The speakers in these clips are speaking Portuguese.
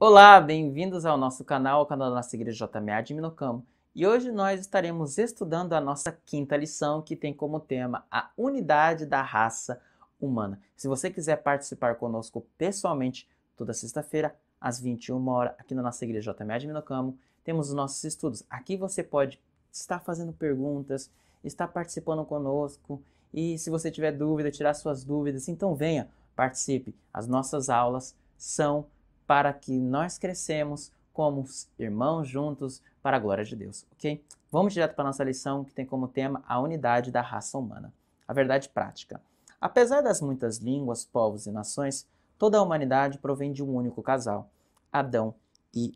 Olá, bem-vindos ao nosso canal, o canal da nossa igreja JMA de Minocamo. E hoje nós estaremos estudando a nossa quinta lição, que tem como tema a unidade da raça humana. Se você quiser participar conosco pessoalmente, toda sexta-feira, às 21 horas, aqui na nossa igreja JMA de Minocamo, temos os nossos estudos. Aqui você pode estar fazendo perguntas, estar participando conosco, e se você tiver dúvida, tirar suas dúvidas, então venha, participe. As nossas aulas são para que nós crescemos como irmãos juntos para a glória de Deus, ok? Vamos direto para a nossa lição, que tem como tema a unidade da raça humana. A verdade prática. Apesar das muitas línguas, povos e nações, toda a humanidade provém de um único casal, Adão e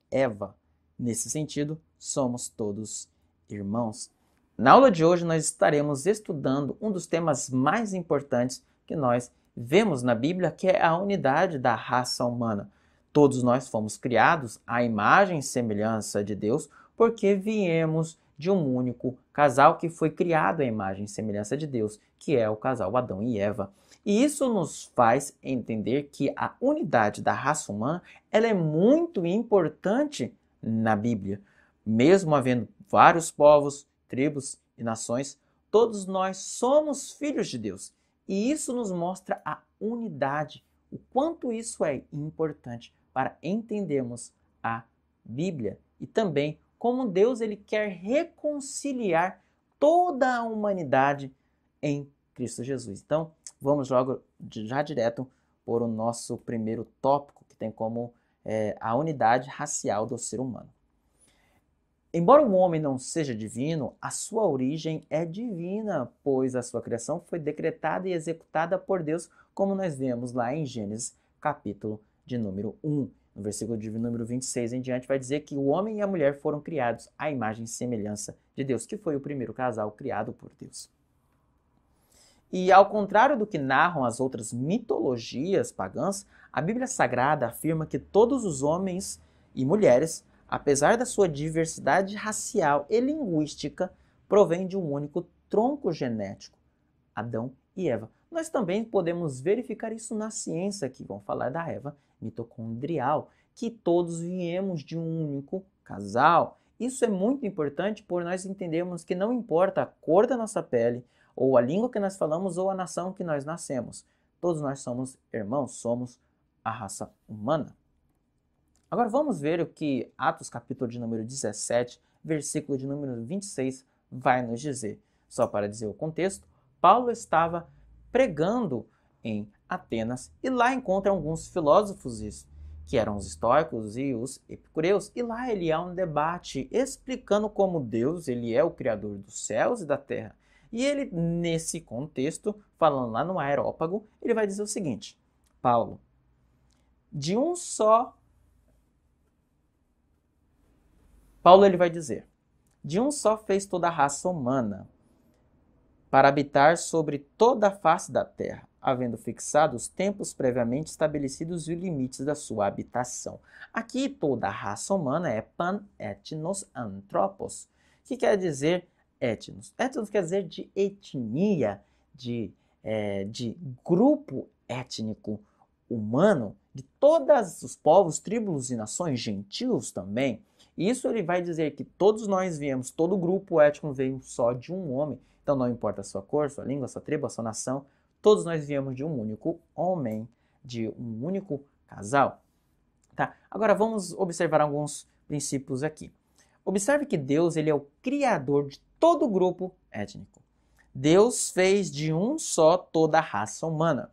Eva. Nesse sentido, somos todos irmãos. Na aula de hoje, nós estaremos estudando um dos temas mais importantes que nós vemos na Bíblia, que é a unidade da raça humana. Todos nós fomos criados à imagem e semelhança de Deus, porque viemos de um único casal que foi criado à imagem e semelhança de Deus, que é o casal Adão e Eva. E isso nos faz entender que a unidade da raça humana ela é muito importante na Bíblia. Mesmo havendo vários povos, tribos e nações, todos nós somos filhos de Deus. E isso nos mostra a unidade, o quanto isso é importante para entendermos a Bíblia e também como Deus ele quer reconciliar toda a humanidade em Cristo Jesus. Então, vamos logo já direto por o nosso primeiro tópico, que tem como a unidade racial do ser humano. Embora o homem não seja divino, a sua origem é divina, pois a sua criação foi decretada e executada por Deus, como nós vemos lá em Gênesis, capítulo de número 1. No versículo de número 26 em diante, vai dizer que o homem e a mulher foram criados à imagem e semelhança de Deus, que foi o primeiro casal criado por Deus. E ao contrário do que narram as outras mitologias pagãs, a Bíblia Sagrada afirma que todos os homens e mulheres, apesar da sua diversidade racial e linguística, provém de um único tronco genético, Adão e Eva. Nós também podemos verificar isso na ciência, que vão falar da Eva mitocondrial, que todos viemos de um único casal. Isso é muito importante por nós entendermos que não importa a cor da nossa pele, ou a língua que nós falamos, ou a nação que nós nascemos. Todos nós somos irmãos, somos a raça humana. Agora vamos ver o que Atos capítulo de número 17, versículo de número 26 vai nos dizer. Só para dizer o contexto, Paulo estava pregando em Atenas e lá encontra alguns filósofos, que eram os estoicos e os epicureus, e lá ele há um debate explicando como Deus ele é o criador dos céus e da terra. E ele, nesse contexto, falando lá no Areópago, ele vai dizer o seguinte: Paulo, ele vai dizer, de um só fez toda a raça humana, para habitar sobre toda a face da terra, havendo fixado os tempos previamente estabelecidos e os limites da sua habitação. Aqui toda a raça humana é pan, etnos, anthropos, que quer dizer etnos. Etnos quer dizer de etnia, de grupo étnico humano, de todos os povos, tribos e nações, gentios também. Isso ele vai dizer que todos nós viemos, todo grupo étnico veio só de um homem. Então não importa a sua cor, sua língua, sua tribo, a sua nação, todos nós viemos de um único homem, de um único casal. Tá? Agora vamos observar alguns princípios aqui. Observe que Deus ele é o criador de todo grupo étnico. Deus fez de um só toda a raça humana.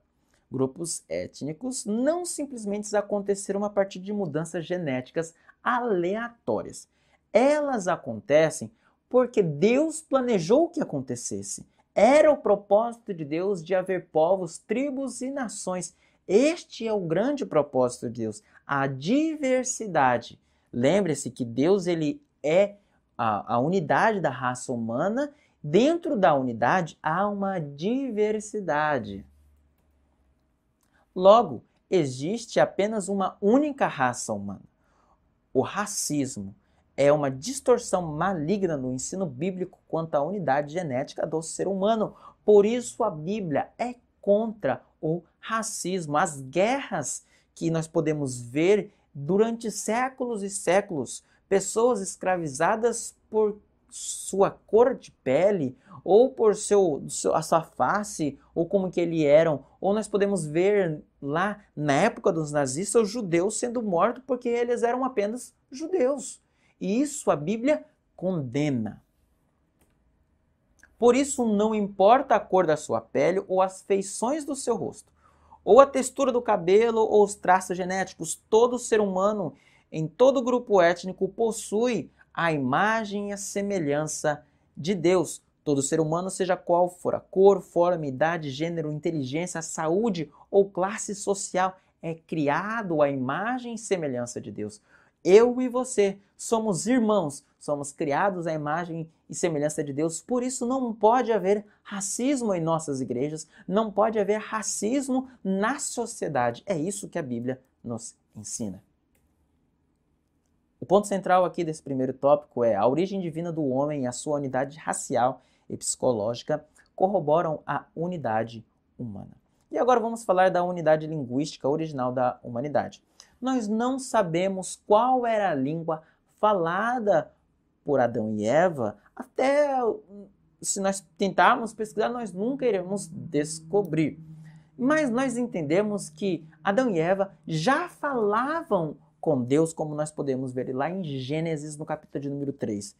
Grupos étnicos não simplesmente aconteceram a partir de mudanças genéticas aleatórias. Elas acontecem porque Deus planejou que acontecesse. Era o propósito de Deus de haver povos, tribos e nações. Este é o grande propósito de Deus, a diversidade. Lembre-se que Deus ele é a unidade da raça humana. Dentro da unidade há uma diversidade. Logo, existe apenas uma única raça humana. O racismo é uma distorção maligna no ensino bíblico quanto à unidade genética do ser humano. Por isso a Bíblia é contra o racismo. As guerras que nós podemos ver durante séculos e séculos, pessoas escravizadas por sua cor de pele, ou por a sua face, ou como que eles eram, ou nós podemos ver lá na época dos nazistas os judeus sendo mortos porque eles eram apenas judeus. E isso a Bíblia condena. Por isso não importa a cor da sua pele ou as feições do seu rosto, ou a textura do cabelo ou os traços genéticos, todo ser humano em todo grupo étnico possui a imagem e a semelhança de Deus. Todo ser humano, seja qual for a cor, forma, idade, gênero, inteligência, saúde ou classe social, é criado à imagem e semelhança de Deus. Eu e você somos irmãos, somos criados à imagem e semelhança de Deus, por isso não pode haver racismo em nossas igrejas, não pode haver racismo na sociedade. É isso que a Bíblia nos ensina. O ponto central aqui desse primeiro tópico é a origem divina do homem e a sua unidade racial e psicológica corroboram a unidade humana. E agora vamos falar da unidade linguística original da humanidade. Nós não sabemos qual era a língua falada por Adão e Eva, até se nós tentarmos pesquisar, nós nunca iremos descobrir. Mas nós entendemos que Adão e Eva já falavam com Deus, como nós podemos ver lá em Gênesis, no capítulo de número 3,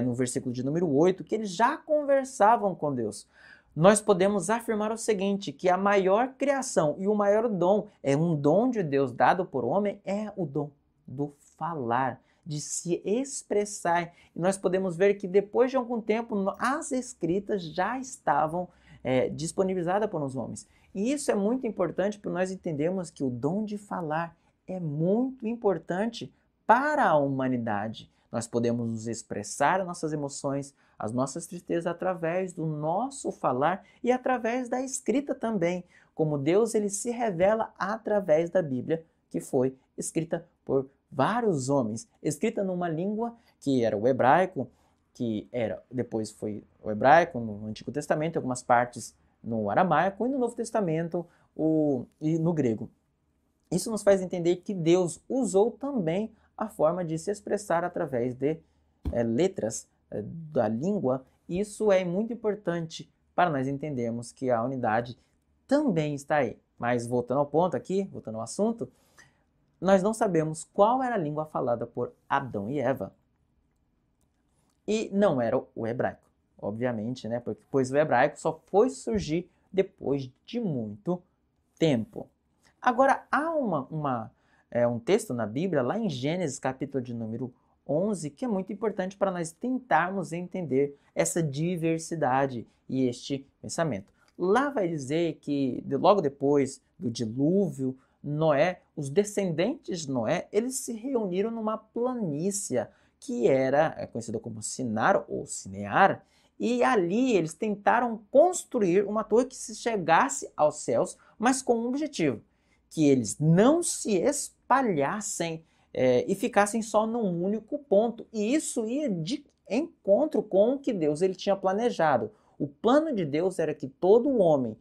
no versículo de número 8, que eles já conversavam com Deus. Nós podemos afirmar o seguinte, que a maior criação e o maior dom, é um dom de Deus dado por homem, é o dom do falar, de se expressar. E nós podemos ver que depois de algum tempo, as escritas já estavam disponibilizadas para os homens. E isso é muito importante para nós entendermos que o dom de falar é muito importante para a humanidade. Nós podemos nos expressar as nossas emoções, as nossas tristezas através do nosso falar e através da escrita também, como Deus ele se revela através da Bíblia, que foi escrita por vários homens, escrita numa língua que era o hebraico, depois foi o hebraico no Antigo Testamento, algumas partes no aramaico e no Novo Testamento e no grego. Isso nos faz entender que Deus usou também a forma de se expressar através de letras da língua. Isso é muito importante para nós entendermos que a unidade também está aí. Mas voltando ao ponto aqui, voltando ao assunto, nós não sabemos qual era a língua falada por Adão e Eva. E não era o hebraico, obviamente, né? Pois o hebraico só foi surgir depois de muito tempo. Agora, há um texto na Bíblia, lá em Gênesis, capítulo de número 11, que é muito importante para nós tentarmos entender essa diversidade e este pensamento. Lá vai dizer que, logo depois do dilúvio, Noé, os descendentes de Noé, eles se reuniram numa planície que era conhecida como Sinar ou Sinear, e ali eles tentaram construir uma torre que se chegasse aos céus, mas com um objetivo, que eles não se espalhassem e ficassem só num único ponto. E isso ia de encontro com o que Deus ele tinha planejado. O plano de Deus era que todo homem,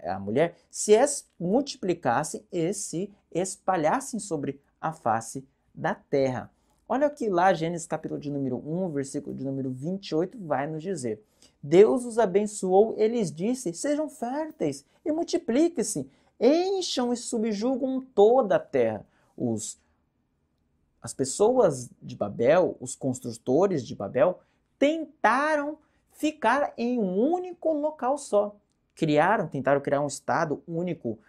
a mulher, se multiplicassem e se espalhassem sobre a face da terra. Olha aqui lá, Gênesis capítulo de número 1, versículo de número 28, vai nos dizer: Deus os abençoou, ele lhes disse, sejam férteis e multipliquem-se, encham e subjugam toda a terra. As pessoas de Babel, os construtores de Babel, tentaram ficar em um único local só. Tentaram criar um estado único,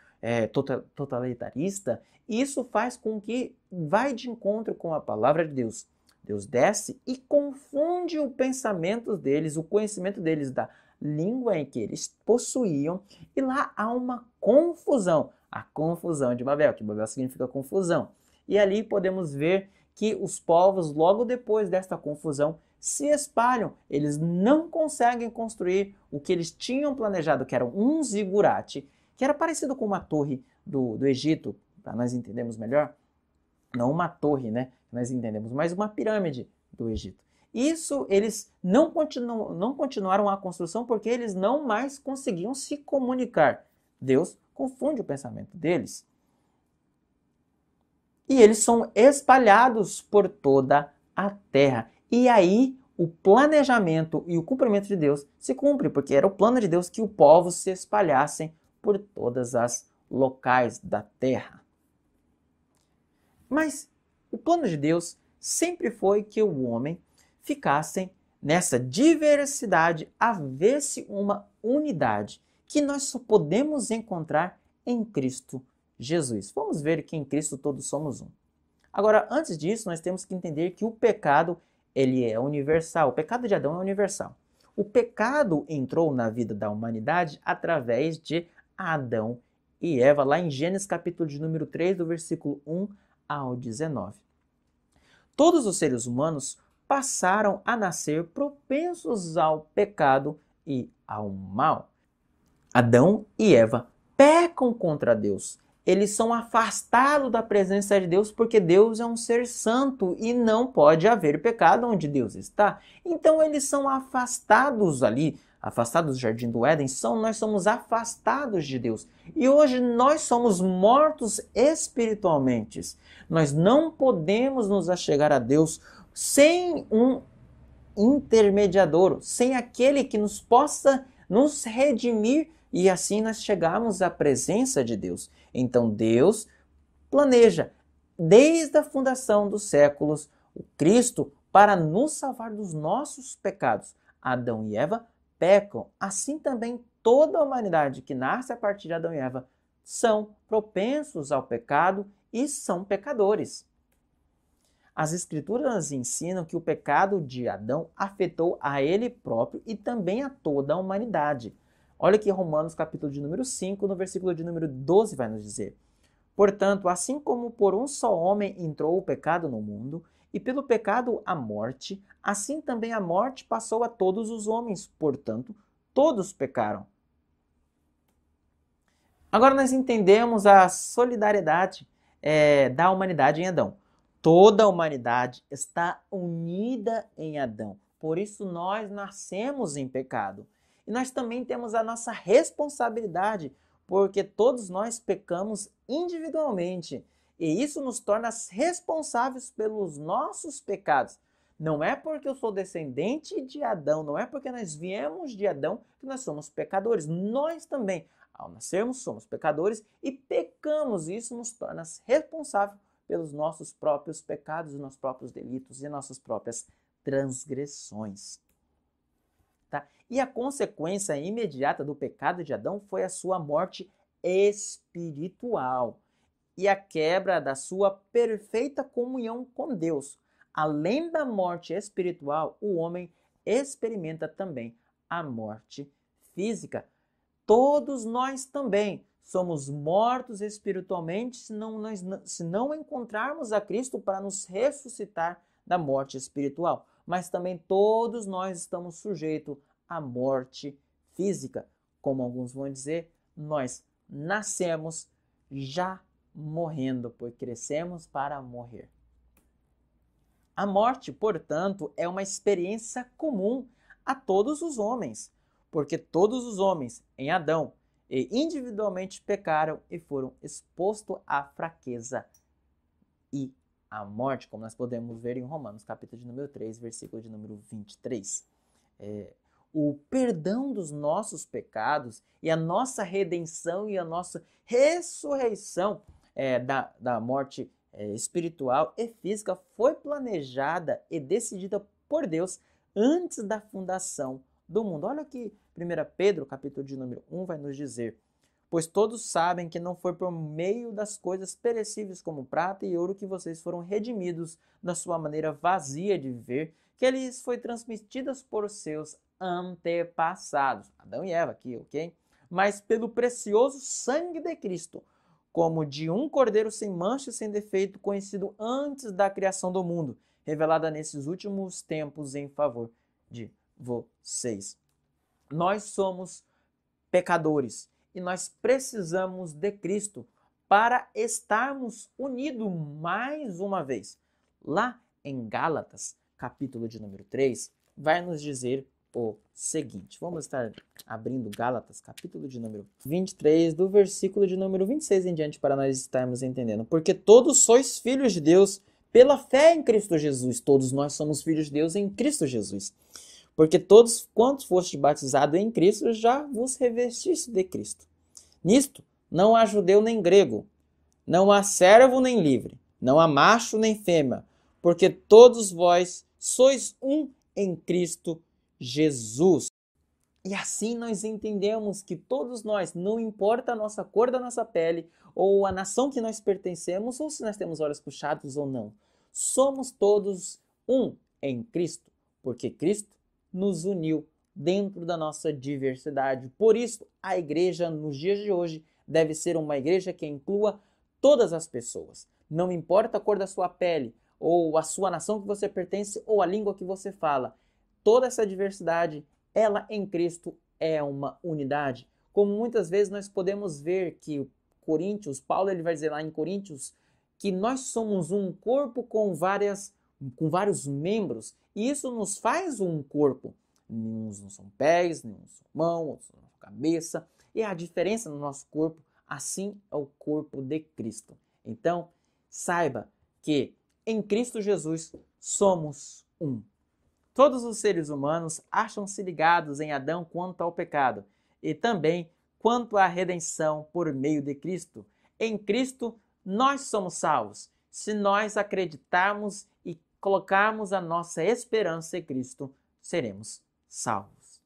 totalitarista. Isso faz com que vai de encontro com a palavra de Deus. Deus desce e confunde o pensamento deles, o conhecimento deles da língua em que eles possuíam, e lá há uma confusão, a confusão de Babel, que Babel significa confusão. E ali podemos ver que os povos, logo depois desta confusão, se espalham. Eles não conseguem construir o que eles tinham planejado, que era um zigurate, que era parecido com uma torre do Egito, para nós entendermos melhor. Não uma torre, né? Nós entendemos, mas uma pirâmide do Egito. Isso eles não continuaram a construção porque eles não mais conseguiam se comunicar. Deus confunde o pensamento deles. e eles são espalhados por toda a terra. E aí o planejamento e o cumprimento de Deus se cumpre, porque era o plano de Deus que o povo se espalhassem por todas as locais da terra. Mas o plano de Deus sempre foi que o homem ficasse nessa diversidade, havesse uma unidade que nós só podemos encontrar em Cristo Jesus. Vamos ver que em Cristo todos somos um. Agora, antes disso, nós temos que entender que o pecado, ele é universal. O pecado de Adão é universal. O pecado entrou na vida da humanidade através de Adão e Eva, lá em Gênesis capítulo de número 3, do versículo 1 ao 19. Todos os seres humanos passaram a nascer propensos ao pecado e ao mal. Adão e Eva pecam contra Deus. Eles são afastados da presença de Deus porque Deus é um ser santo e não pode haver pecado onde Deus está. Então eles são afastados ali, afastados do jardim do Éden, nós somos afastados de Deus. E hoje nós somos mortos espiritualmente. Nós não podemos nos achegar a Deus sem um intermediador, sem aquele que nos possa nos redimir e assim nós chegarmos à presença de Deus. Então Deus planeja, desde a fundação dos séculos, o Cristo para nos salvar dos nossos pecados. Adão e Eva pecam, assim também toda a humanidade que nasce a partir de Adão e Eva são propensos ao pecado e são pecadores. As Escrituras ensinam que o pecado de Adão afetou a ele próprio e também a toda a humanidade. Olha que Romanos capítulo de número 5, no versículo de número 12 vai nos dizer: portanto, assim como por um só homem entrou o pecado no mundo, e pelo pecado a morte, assim também a morte passou a todos os homens, portanto, todos pecaram. Agora nós entendemos a solidariedade da humanidade em Adão. Toda a humanidade está unida em Adão. Por isso nós nascemos em pecado. E nós também temos a nossa responsabilidade, porque todos nós pecamos individualmente. E isso nos torna responsáveis pelos nossos pecados. Não é porque eu sou descendente de Adão, não é porque nós viemos de Adão que nós somos pecadores. Nós também, ao nascermos, somos pecadores e pecamos. E isso nos torna responsáveis pelos nossos próprios pecados, nossos próprios delitos e nossas próprias transgressões. Tá? E a consequência imediata do pecado de Adão foi a sua morte espiritual e a quebra da sua perfeita comunhão com Deus. Além da morte espiritual, o homem experimenta também a morte física. Todos nós também somos mortos espiritualmente se não encontrarmos a Cristo para nos ressuscitar da morte espiritual. Mas também todos nós estamos sujeitos à morte física. Como alguns vão dizer, nós nascemos já morrendo, pois crescemos para morrer. A morte, portanto, é uma experiência comum a todos os homens, porque todos os homens em Adão e individualmente pecaram e foram expostos à fraqueza e à morte, como nós podemos ver em Romanos, capítulo de número 3, versículo de número 23. O perdão dos nossos pecados e a nossa redenção e a nossa ressurreição da morte espiritual e física foi planejada e decidida por Deus antes da fundação do mundo. Olha aqui, 1 Pedro, capítulo de número 1, vai nos dizer: pois todos sabem que não foi por meio das coisas perecíveis como prata e ouro que vocês foram redimidos da sua maneira vazia de viver, que lhes foi transmitidas por seus antepassados, Adão e Eva aqui, ok? Mas pelo precioso sangue de Cristo, como de um cordeiro sem mancha e sem defeito, conhecido antes da criação do mundo, revelada nesses últimos tempos em favor de vocês. Nós somos pecadores e nós precisamos de Cristo para estarmos unidos mais uma vez. Lá em Gálatas, capítulo de número 3, vai nos dizer o seguinte. Vamos estar abrindo Gálatas, capítulo de número 23, do versículo de número 26 em diante, para nós estarmos entendendo. Porque todos sois filhos de Deus pela fé em Cristo Jesus. Todos nós somos filhos de Deus em Cristo Jesus. Porque todos quantos fostes batizados em Cristo, já vos revestiste de Cristo. Nisto, não há judeu nem grego, não há servo nem livre, não há macho nem fêmea, porque todos vós sois um em Cristo Jesus. E assim nós entendemos que todos nós, não importa a nossa cor da nossa pele, ou a nação que nós pertencemos, ou se nós temos olhos puxados ou não, somos todos um em Cristo, porque Cristo nos uniu dentro da nossa diversidade. Por isso, a igreja nos dias de hoje deve ser uma igreja que inclua todas as pessoas. Não importa a cor da sua pele, ou a sua nação que você pertence, ou a língua que você fala. Toda essa diversidade, ela em Cristo é uma unidade. Como muitas vezes nós podemos ver que Coríntios, Paulo ele vai dizer lá em Coríntios, que nós somos um corpo com vários membros, e isso nos faz um corpo. Uns não são pés, uns são mãos, outros são cabeça, e a diferença no nosso corpo, assim é o corpo de Cristo. Então, saiba que em Cristo Jesus somos um. Todos os seres humanos acham-se ligados em Adão quanto ao pecado, e também quanto à redenção por meio de Cristo. Em Cristo, nós somos salvos, se nós acreditarmos e colocarmos a nossa esperança em Cristo, seremos salvos.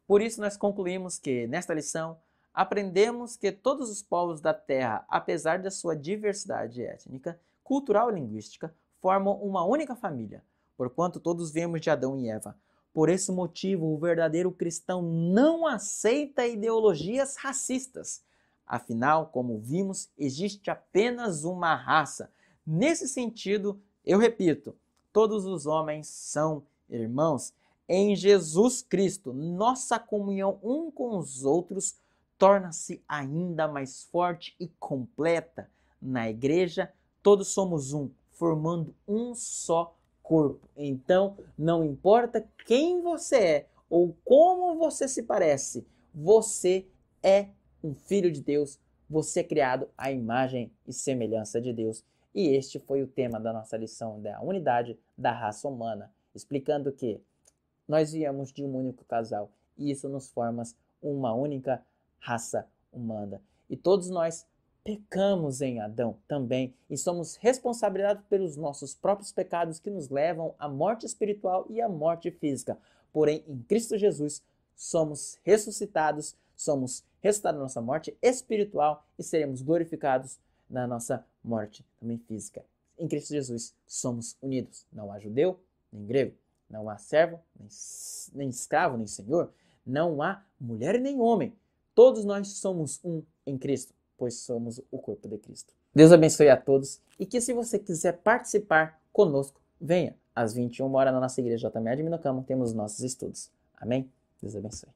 Por isso, nós concluímos que, nesta lição, aprendemos que todos os povos da Terra, apesar da sua diversidade étnica, cultural e linguística, formam uma única família, porquanto todos viemos de Adão e Eva. Por esse motivo, o verdadeiro cristão não aceita ideologias racistas. Afinal, como vimos, existe apenas uma raça. Nesse sentido, eu repito, todos os homens são irmãos. Em Jesus Cristo, nossa comunhão um com os outros torna-se ainda mais forte e completa. Na igreja, todos somos um, formando um só corpo. Então, não importa quem você é ou como você se parece, você é um filho de Deus, você é criado à imagem e semelhança de Deus. E este foi o tema da nossa lição da unidade da raça humana, explicando que nós viemos de um único casal e isso nos forma uma única raça humana. E todos nós pecamos em Adão também e somos responsabilizados pelos nossos próprios pecados que nos levam à morte espiritual e à morte física. Porém, em Cristo Jesus, somos ressuscitados da nossa morte espiritual e seremos glorificados na nossa morte também física. Em Cristo Jesus, somos unidos. Não há judeu, nem grego. Não há servo, nem escravo, nem senhor. Não há mulher nem homem. Todos nós somos um em Cristo, pois somos o corpo de Cristo. Deus abençoe a todos e que se você quiser participar conosco, venha às 21 horas na nossa igreja JMA de Minocamo, temos nossos estudos. Amém? Deus abençoe.